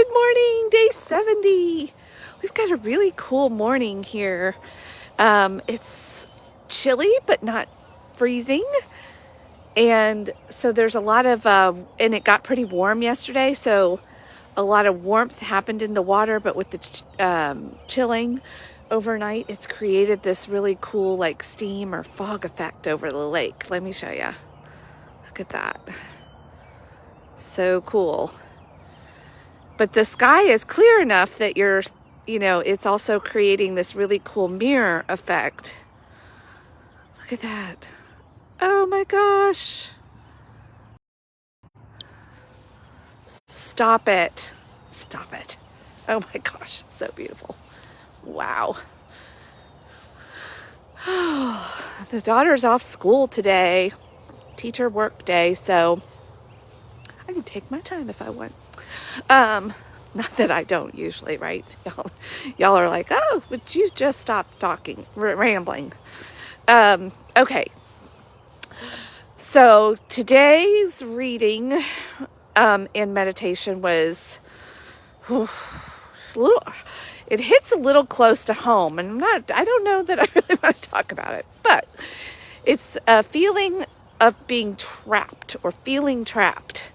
Good morning, day 70. We've got a really cool morning here. It's chilly, but not freezing. And so there's a lot of, and it got pretty warm yesterday, so a lot of warmth happened in the water, but with the chilling overnight, it's created this really cool like steam or fog effect over the lake. Let me show you. Look at that. So cool. But the sky is clear enough that it's also creating this really cool mirror effect. Look at that. Oh my gosh. Stop it. Stop it. Oh my gosh, so beautiful. Wow. The daughter's off school today. Teacher work day, so I can take my time if I want. Not that I don't usually, right? Y'all are like, oh, would you just stop talking, rambling? Okay. So today's reading, and meditation was it hits a little close to home, and I don't know that I really want to talk about it, but it's a feeling of being trapped or feeling trapped.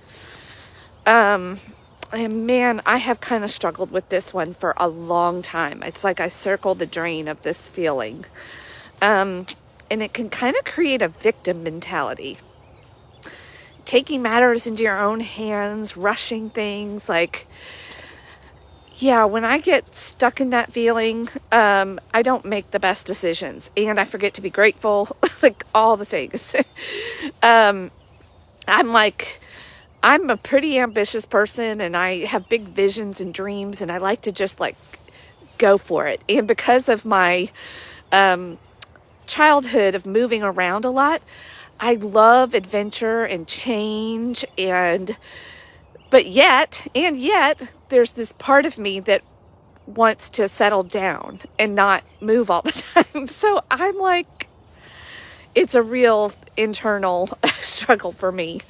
And man, I have kind of struggled with this one for a long time. It's like I circle the drain of this feeling. And it can kind of create a victim mentality. Taking matters into your own hands, rushing things. Like, yeah, when I get stuck in that feeling, I don't make the best decisions. And I forget to be grateful, like all the things. I'm a pretty ambitious person, and I have big visions and dreams, and I like to just like go for it. And because of my childhood of moving around a lot, I love adventure and change, but yet there's this part of me that wants to settle down and not move all the time. So I'm like, it's a real internal struggle for me.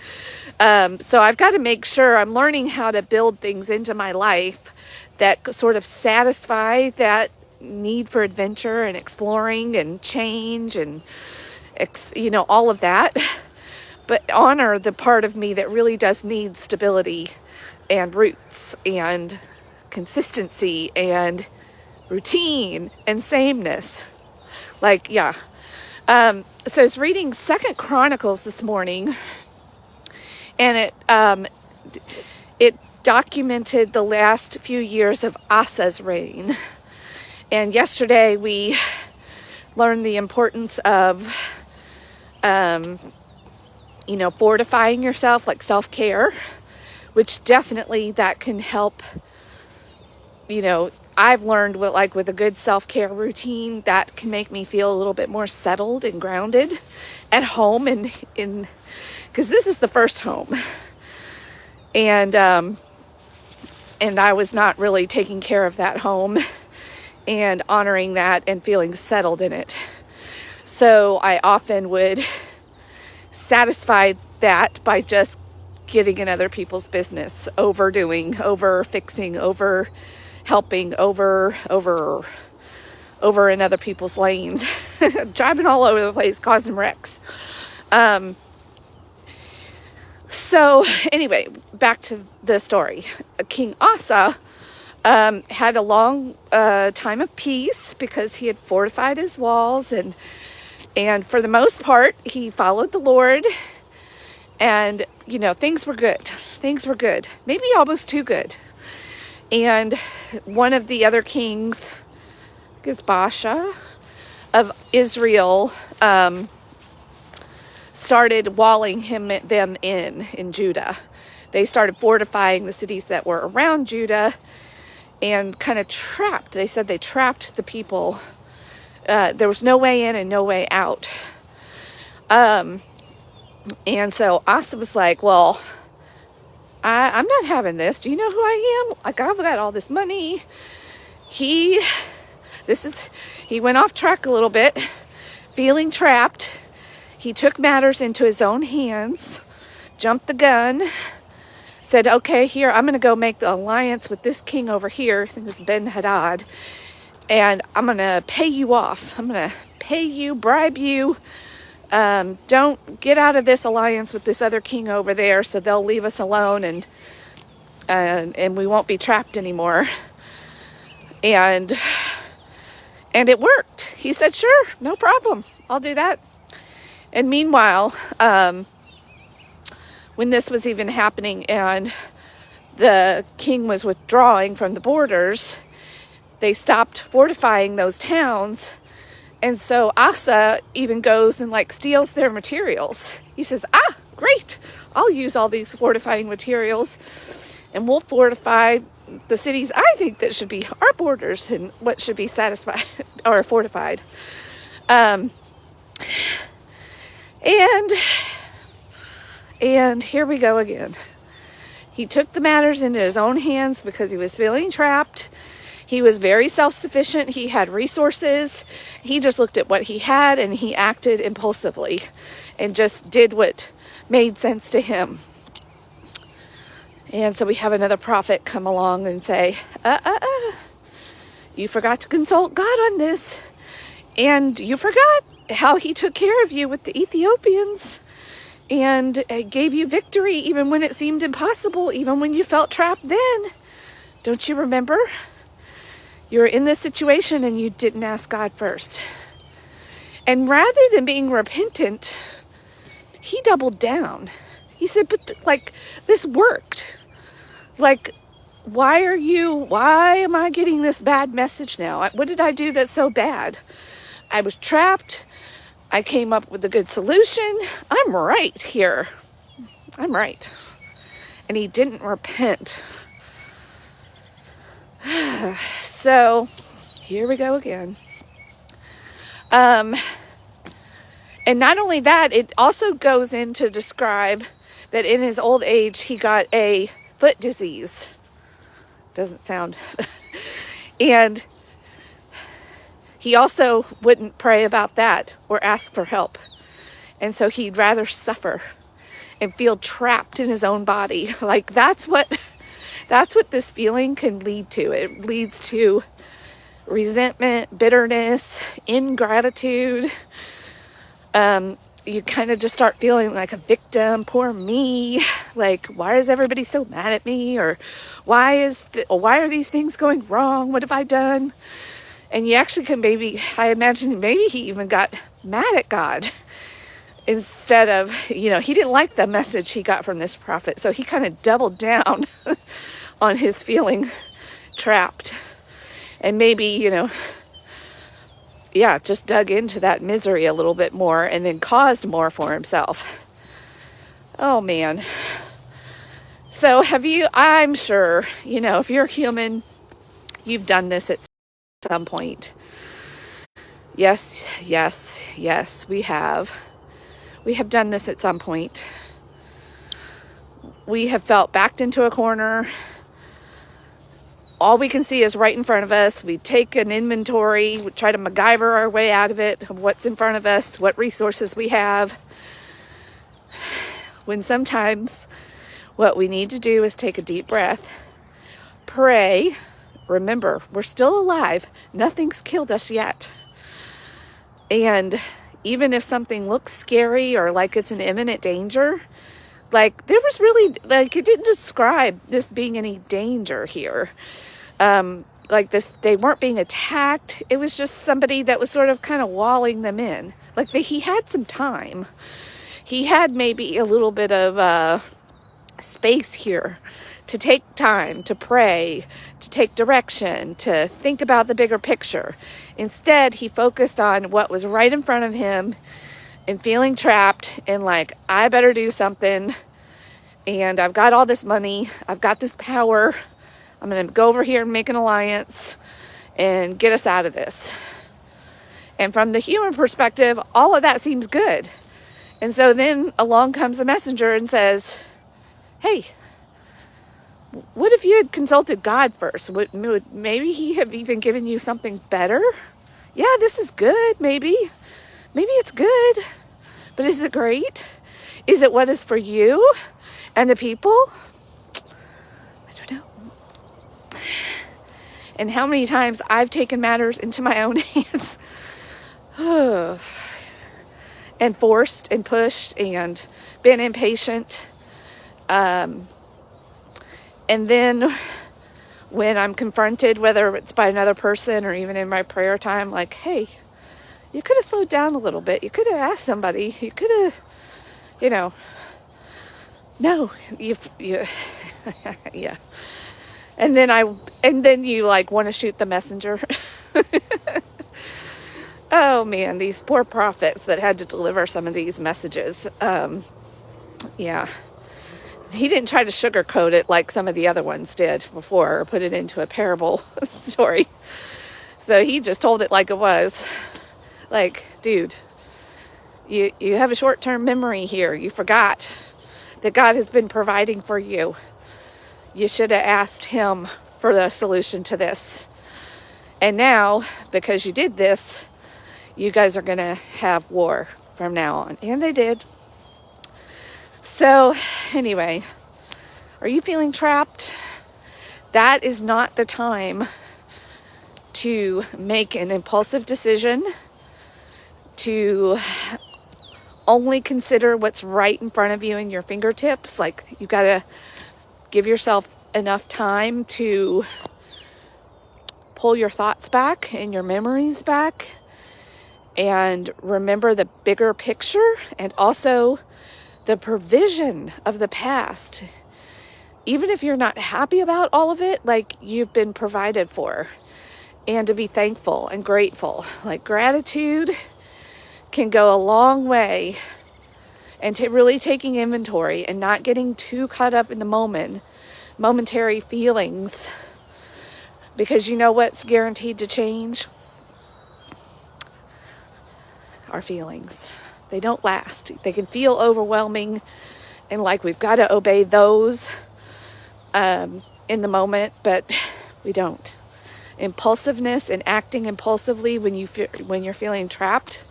So I've got to make sure I'm learning how to build things into my life that sort of satisfy that need for adventure and exploring and change and, all of that. But honor the part of me that really does need stability and roots and consistency and routine and sameness. Like, yeah. So I was reading Second Chronicles this morning, and it documented the last few years of Asa's reign. And yesterday we learned the importance of, fortifying yourself, like self-care, which definitely that can help. I've learned with a good self-care routine that can make me feel a little bit more settled and grounded at home and because this is the first home, and I was not really taking care of that home and honoring that and feeling settled in it. So I often would satisfy that by just getting in other people's business, overdoing, over fixing, over helping, over in other people's lanes, driving all over the place, causing wrecks. So anyway, back to the story. King Asa had a long time of peace because he had fortified his walls, and for the most part, he followed the Lord, and things were good. Things were good, maybe almost too good. And one of the other kings, Baasha of Israel, started walling them in Judah. They started fortifying the cities that were around Judah and kind of trapped. They said they trapped the people. There was no way in and no way out. And so Asa was like, well, I'm not having this. Do you know who I am? Like, I've got all this money. He went off track a little bit, feeling trapped. He took matters into his own hands, jumped the gun, said, okay, here, I'm going to go make the alliance with this king over here. I think it's Ben-Hadad. And I'm going to pay you off. I'm going to pay you, bribe you. Don't get out of this alliance with this other king over there, so they'll leave us alone, and we won't be trapped anymore. And it worked. He said, sure, no problem. I'll do that. And meanwhile, when this was even happening and the king was withdrawing from the borders, they stopped fortifying those towns. And so Asa even goes and like steals their materials. He says, great, I'll use all these fortifying materials and we'll fortify the cities I think that should be our borders and what should be satisfied or fortified. And here we go again. He took the matters into his own hands because he was feeling trapped. He was very self-sufficient. He had resources. He just looked at what he had and he acted impulsively and just did what made sense to him. And so we have another prophet come along and say, you forgot to consult God on this. And you forgot how he took care of you with the Ethiopians and gave you victory even when it seemed impossible, even when you felt trapped then. Don't you remember? You're in this situation and you didn't ask God first. And rather than being repentant, he doubled down. He said, but this worked. Like, why am I getting this bad message now? What did I do that's so bad? I was trapped. I came up with a good solution. I'm right here. I'm right. And he didn't repent. So here we go again. And not only that, it also goes in to describe that in his old age, he got a foot disease. Doesn't sound. And he also wouldn't pray about that or ask for help. And so he'd rather suffer and feel trapped in his own body. Like that's what this feeling can lead to. It leads to resentment, bitterness, ingratitude. You kind of just start feeling like a victim. Poor me. Like, why is everybody so mad at me? Or why are these things going wrong? What have I done? And you actually can I imagine maybe he even got mad at God instead of, he didn't like the message he got from this prophet. So he kind of doubled down on his feeling trapped. And maybe, just dug into that misery a little bit more and then caused more for himself. Oh, man. So I'm sure, if you're human, you've done this at some point. Yes, we have. We have done this at some point. We have felt backed into a corner. All we can see is right in front of us. We take an inventory, we try to MacGyver our way out of it, of what's in front of us, what resources we have. When sometimes what we need to do is take a deep breath, pray. Remember, we're still alive. Nothing's killed us yet. And even if something looks scary or like it's an imminent danger, there was really, it didn't describe this being any danger here. They weren't being attacked. It was just somebody that was sort of kind of walling them in. He had some time. He had maybe a little bit of space here to take time, to pray, to take direction, to think about the bigger picture. Instead, he focused on what was right in front of him and feeling trapped and I better do something. And I've got all this money. I've got this power. I'm going to go over here and make an alliance and get us out of this. And from the human perspective, all of that seems good. And so then along comes a messenger and says, hey, what if you had consulted God first? Would maybe he have even given you something better? Yeah, this is good, maybe. Maybe it's good. But is it great? Is it what is for you and the people? and how many times I've taken matters into my own hands and forced and pushed and been impatient. And then when I'm confronted, whether it's by another person or even in my prayer time, like, hey, you could have slowed down a little bit. You could have asked somebody. You could have, no, you yeah. And then you like want to shoot the messenger. Oh man, these poor prophets that had to deliver some of these messages. Yeah. He didn't try to sugarcoat it like some of the other ones did before, or put it into a parable story. So he just told it like it was. Like, dude, you have a short-term memory here. You forgot that God has been providing for you. You should have asked him for the solution to this. And now, because you did this, you guys are going to have war from now on. And they did. So, anyway, are you feeling trapped? That is not the time to make an impulsive decision, to only consider what's right in front of you in your fingertips. Like, you got to give yourself enough time to pull your thoughts back and your memories back and remember the bigger picture and also the provision of the past. Even if you're not happy about all of it, like, you've been provided for, and to be thankful and grateful. Like, gratitude can go a long way, and really taking inventory and not getting too caught up in the momentary feelings, because you know what's guaranteed to change? Our feelings. They don't last. They can feel overwhelming and like we've got to obey those in the moment, but we don't. Impulsiveness and acting impulsively when you're feeling trapped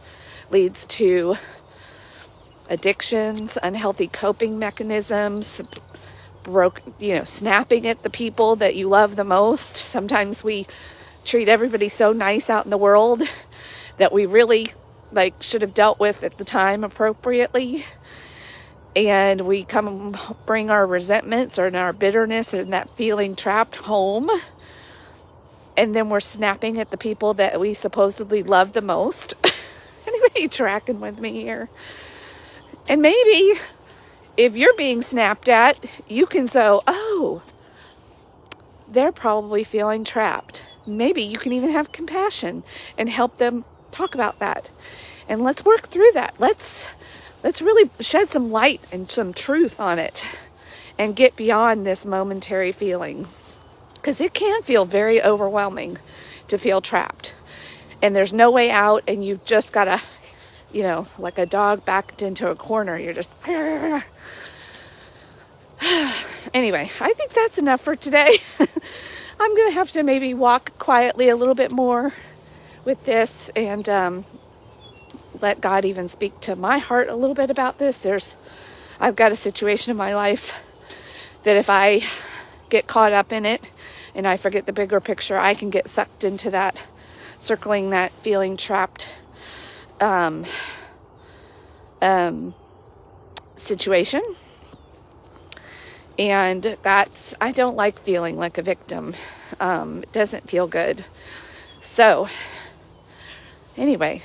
leads to addictions, unhealthy coping mechanisms, snapping at the people that you love the most. Sometimes we treat everybody so nice out in the world that we really should have dealt with at the time appropriately. And we bring our resentments or our bitterness and that feeling trapped home. And then we're snapping at the people that we supposedly love the most. Anybody tracking with me here? And maybe if you're being snapped at, you can say, oh, they're probably feeling trapped. Maybe you can even have compassion and help them talk about that. And let's work through that. Let's really shed some light and some truth on it and get beyond this momentary feeling. Because it can feel very overwhelming to feel trapped. And there's no way out, and you've just got to, like a dog backed into a corner. You're just... Anyway, I think that's enough for today. I'm going to have to maybe walk quietly a little bit more with this and let God even speak to my heart a little bit about this. I've got a situation in my life that if I get caught up in it and I forget the bigger picture, I can get sucked into that, circling that feeling trapped situation. And I don't like feeling like a victim. It doesn't feel good. So anyway,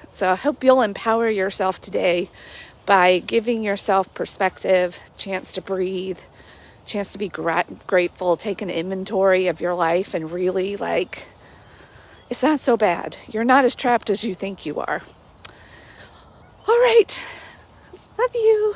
so I hope you'll empower yourself today by giving yourself perspective, chance to breathe, chance to be grateful, take an inventory of your life and really it's not so bad. You're not as trapped as you think you are. All right. Love you.